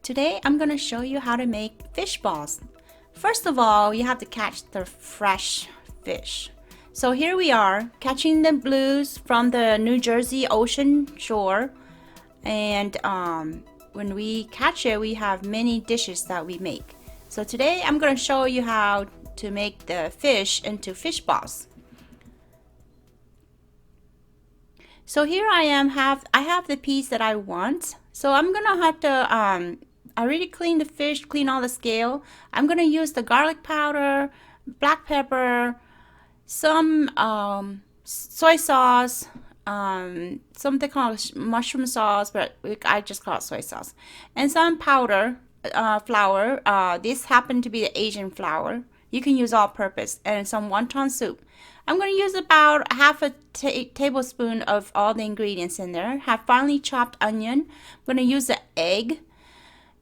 Today I'm going to show you how to make fish balls. First of all, you have to catch the fresh fish. So here we are catching the blues from the New Jersey ocean shore, and when we catch it we have many dishes that we make. So today I'm going to show you how to make the fish into fish balls. So here I have the piece that I want. So I'm gonna have to I already cleaned the fish, clean all the scale. I'm gonna use the garlic powder, black pepper, some soy sauce, something called mushroom sauce, but I just call it soy sauce, and some powder flour. This happened to be the Asian flour. You can use all purpose, and some wonton soup. I'm going to use about half a tablespoon of all the ingredients in there. Have finely chopped onion. I'm going to use an egg.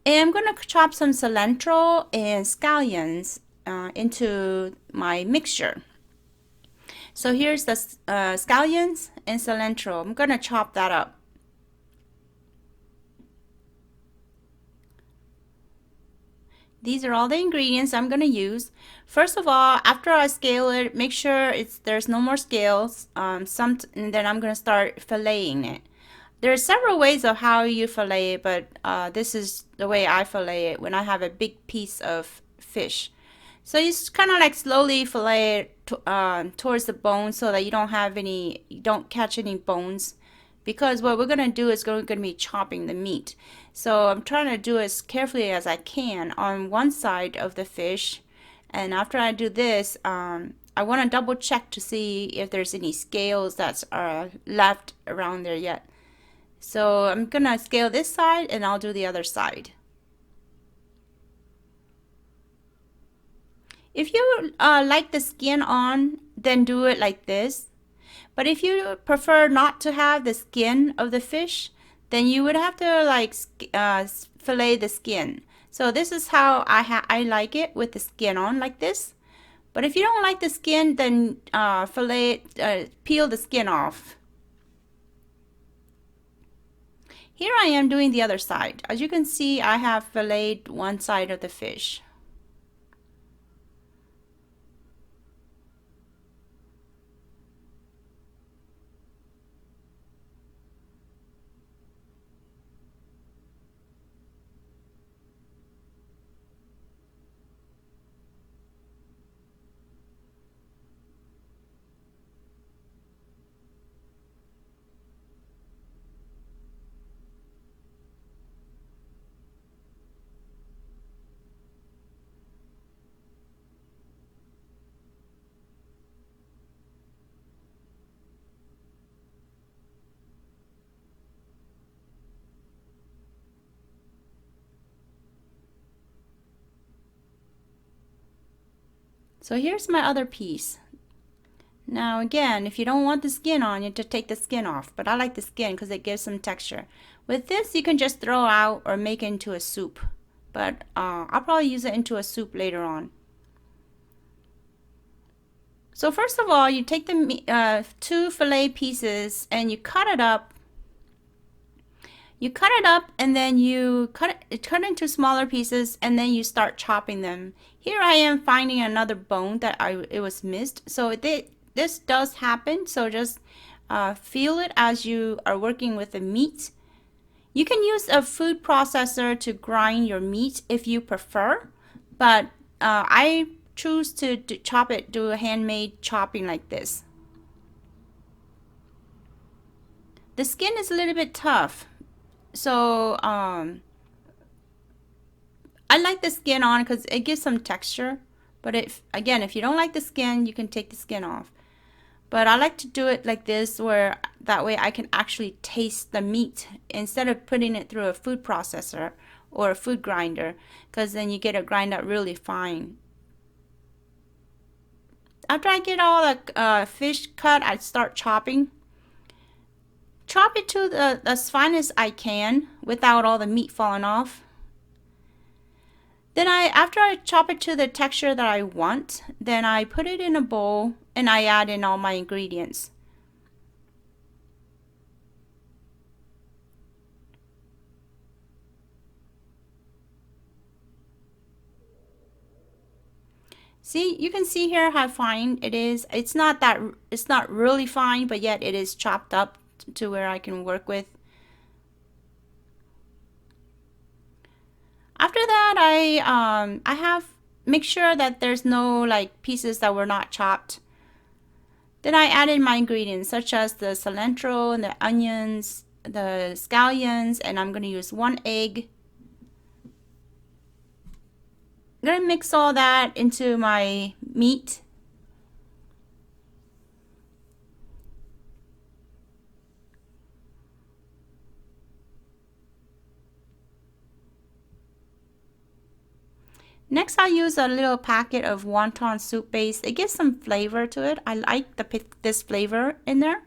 And I'm going to chop some cilantro and scallions into my mixture. So here's the scallions and cilantro. I'm going to chop that up. These are all the ingredients I'm going to use. First of all, after I scale it, make sure there's no more scales. And then I'm going to start filleting it. There are several ways of how you fillet it, but this is the way I fillet it when I have a big piece of fish. So you just kind of like slowly fillet it towards the bone so that you don't catch any bones. Because what we're going to do is we're going to be chopping the meat. So I'm trying to do as carefully as I can on one side of the fish. And after I do this, I want to double check to see if there's any scales that's left around there yet. So I'm going to scale this side and I'll do the other side. If you like the skin on, then do it like this. But if you prefer not to have the skin of the fish, then you would have to like fillet the skin. So this is how I like it, with the skin on like this. But if you don't like the skin, then peel the skin off. Here I am doing the other side. As you can see, I have filleted one side of the fish. So here's my other piece. Now again, if you don't want the skin on, you have to take the skin off. But I like the skin because it gives some texture. With this, you can just throw out or make it into a soup. But I'll probably use it into a soup later on. So first of all, you take the two fillet pieces and you cut it up. You cut it up and then you cut it into smaller pieces, and then you start chopping them. Here I am finding another bone that it was missed. So this does happen. So just feel it as you are working with the meat. You can use a food processor to grind your meat if you prefer, but I choose to do a handmade chopping like this. The skin is a little bit tough. So I like the skin on because it gives some texture. But if you don't like the skin, you can take the skin off. But I like to do it like this, where that way I can actually taste the meat instead of putting it through a food processor or a food grinder, because then you get it grind out really fine. After I get all the fish cut, I start chopping. Chop it to as fine as I can without all the meat falling off. Then after I chop it to the texture that I want, then I put it in a bowl and I add in all my ingredients. See, you can see here how fine it is. It's not really fine, but yet it is chopped up to where I can work with. After that, I have make sure that there's no like pieces that were not chopped. Then I added my ingredients such as the cilantro and the onions, the scallions, and I'm going to use 1 egg. I'm going to mix all that into my meat. Next, I'll use a little packet of wonton soup base. It gives some flavor to it. I like this flavor in there.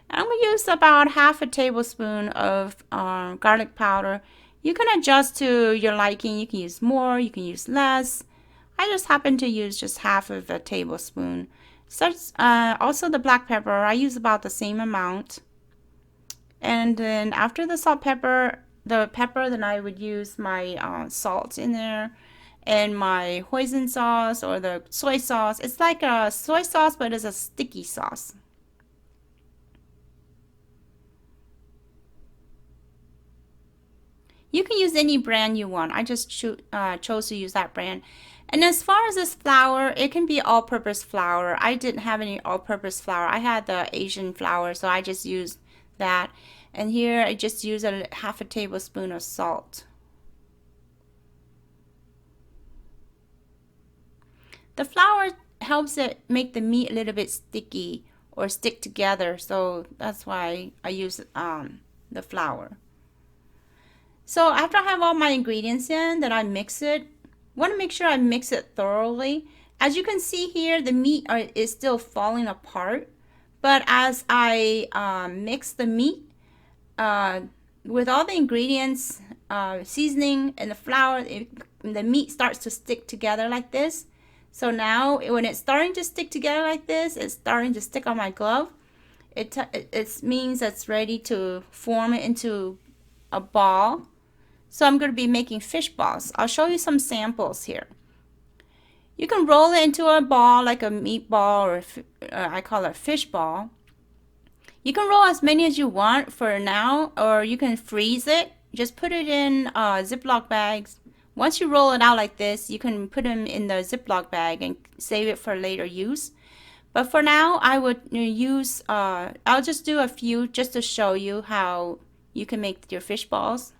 And I'm going to use about half a tablespoon of garlic powder. You can adjust to your liking. You can use more, you can use less. I just happen to use just half of a tablespoon. Also the black pepper, I use about the same amount. And then after the the pepper, then I would use my salt in there. And my hoisin sauce or the soy sauce. It's like a soy sauce, but it's a sticky sauce. You can use any brand you want. I just chose to use that brand. And as far as this flour, it can be all-purpose flour. I didn't have any all-purpose flour. I had the Asian flour, so I just used that. And here I just use half a tablespoon of salt. The flour helps it make the meat a little bit sticky or stick together, so that's why I use the flour. So after I have all my ingredients in, then I mix it. Want to make sure I mix it thoroughly. As you can see here, the meat is still falling apart, but as I mix the meat with all the ingredients, seasoning, and the flour, the meat starts to stick together like this. So now when it's starting to stick together like this, it's starting to stick on my glove. It means it's ready to form it into a ball. So I'm going to be making fish balls. I'll show you some samples here. You can roll it into a ball like a meatball, or I call it a fish ball. You can roll as many as you want for now, or you can freeze it. Just put it in Ziploc bags. Once you roll it out like this, you can put them in the Ziploc bag and save it for later use. But for now, I would use, I'll just do a few just to show you how you can make your fish balls.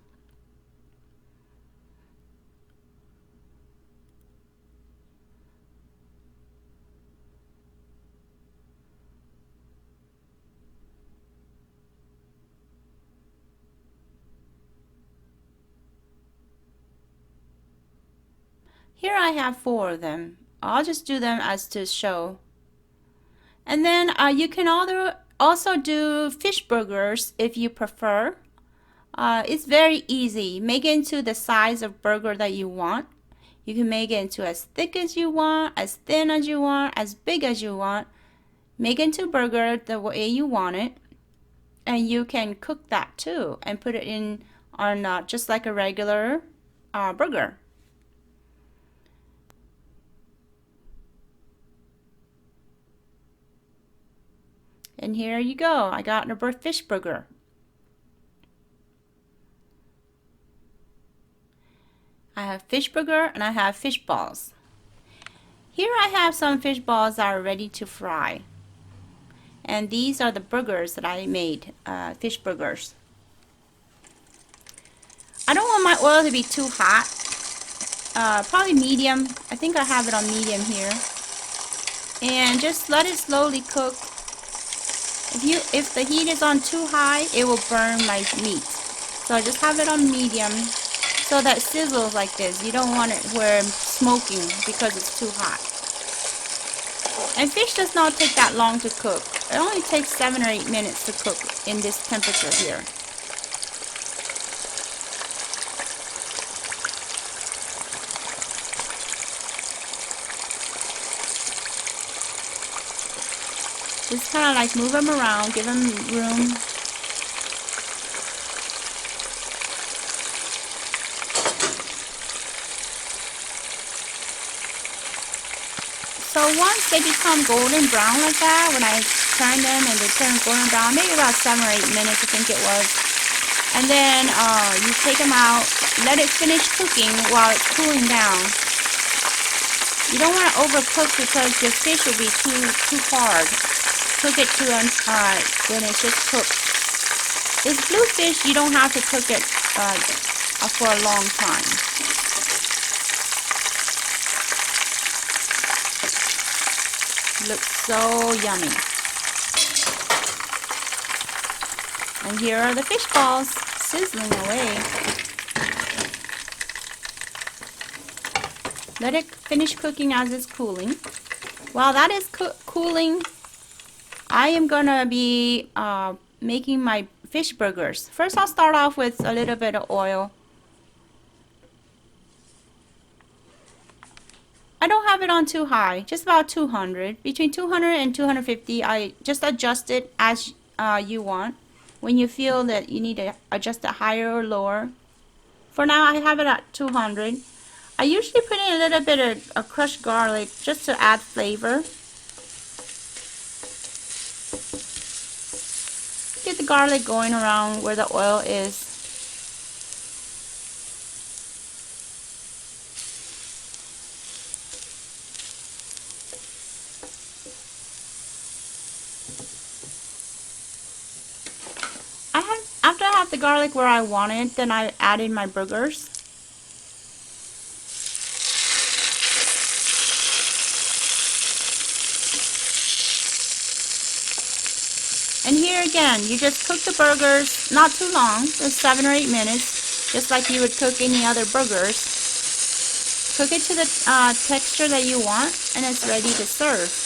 Here I have 4 of them. I'll just do them as to show. And then you can also do fish burgers if you prefer. It's very easy. Make it into the size of burger that you want. You can make it into as thick as you want, as thin as you want, as big as you want. Make it into burger the way you want it. And you can cook that too and put it in on just like a regular burger. And here you go. I got a fish burger. I have fish burger and I have fish balls. Here I have some fish balls that are ready to fry. And these are the burgers that I made, fish burgers. I don't want my oil to be too hot. Probably medium. I think I have it on medium here. And just let it slowly cook. If the heat is on too high, it will burn my meat. So I just have it on medium so that it sizzles like this. You don't want it where it's smoking because it's too hot. And fish does not take that long to cook. It only takes 7 or 8 minutes to cook in this temperature here. Just kind of like move them around, give them room. So once they become golden brown like that, when I turn them and they turn golden brown, maybe about 7 or 8 minutes I think it was. And then you take them out, let it finish cooking while it's cooling down. You don't want to overcook because your fish will be too hard. Cook it to when it's just cooked. This blue fish, you don't have to cook it for a long time. Looks so yummy. And here are the fish balls sizzling away. Let it finish cooking as it's cooling. While that is cooling, I am gonna be making my fish burgers. First, I'll start off with a little bit of oil. I don't have it on too high, just about 200. Between 200 and 250, I just adjust it as you want. When you feel that you need to adjust it higher or lower. For now, I have it at 200. I usually put in a little bit of crushed garlic just to add flavor. Get the garlic going around where the oil is. After I have the garlic where I want it, then I add in my burgers. And here again, you just cook the burgers, not too long, just 7 or 8 minutes, just like you would cook any other burgers. Cook it to the texture that you want, and it's ready to serve.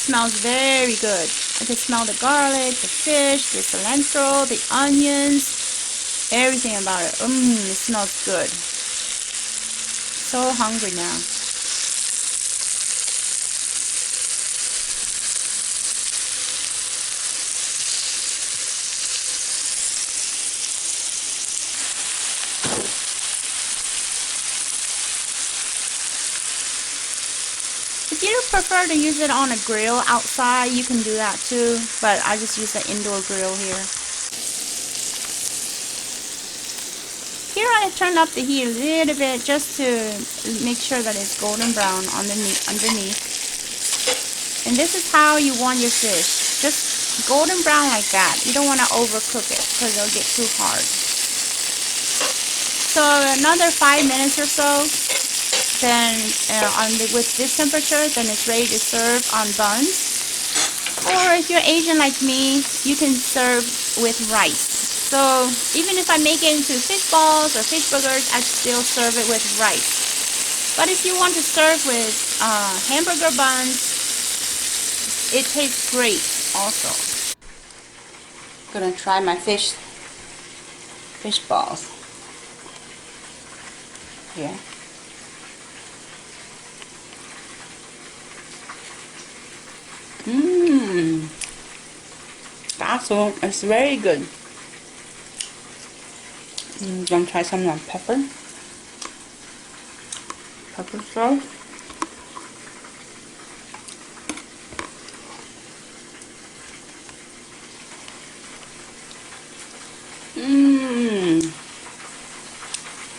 Smells very good. I can smell the garlic, the fish, the cilantro, the onions, everything about it. It smells good. So hungry now. If you prefer to use it on a grill outside, you can do that too, but I just use the indoor grill here. Here I turn up the heat a little bit just to make sure that it's golden brown underneath. And this is how you want your fish. Just golden brown like that. You don't want to overcook it because it'll get too hard. So another 5 minutes or so. Then with this temperature, then it's ready to serve on buns. Or if you're Asian like me, you can serve with rice. So even if I make it into fish balls or fish burgers, I still serve it with rice. But if you want to serve with hamburger buns, it tastes great also. I'm gonna try my fish balls. Here. It's very good. I'm gonna try some pepper sauce.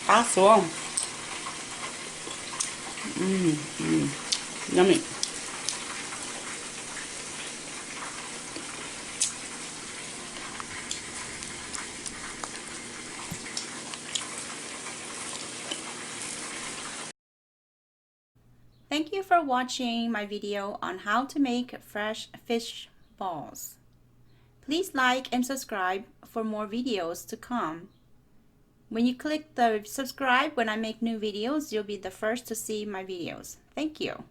Awesome. Yummy. Thank you for watching my video on how to make fresh fish balls. Please like and subscribe for more videos to come. When you click the subscribe when I make new videos, you'll be the first to see my videos. Thank you.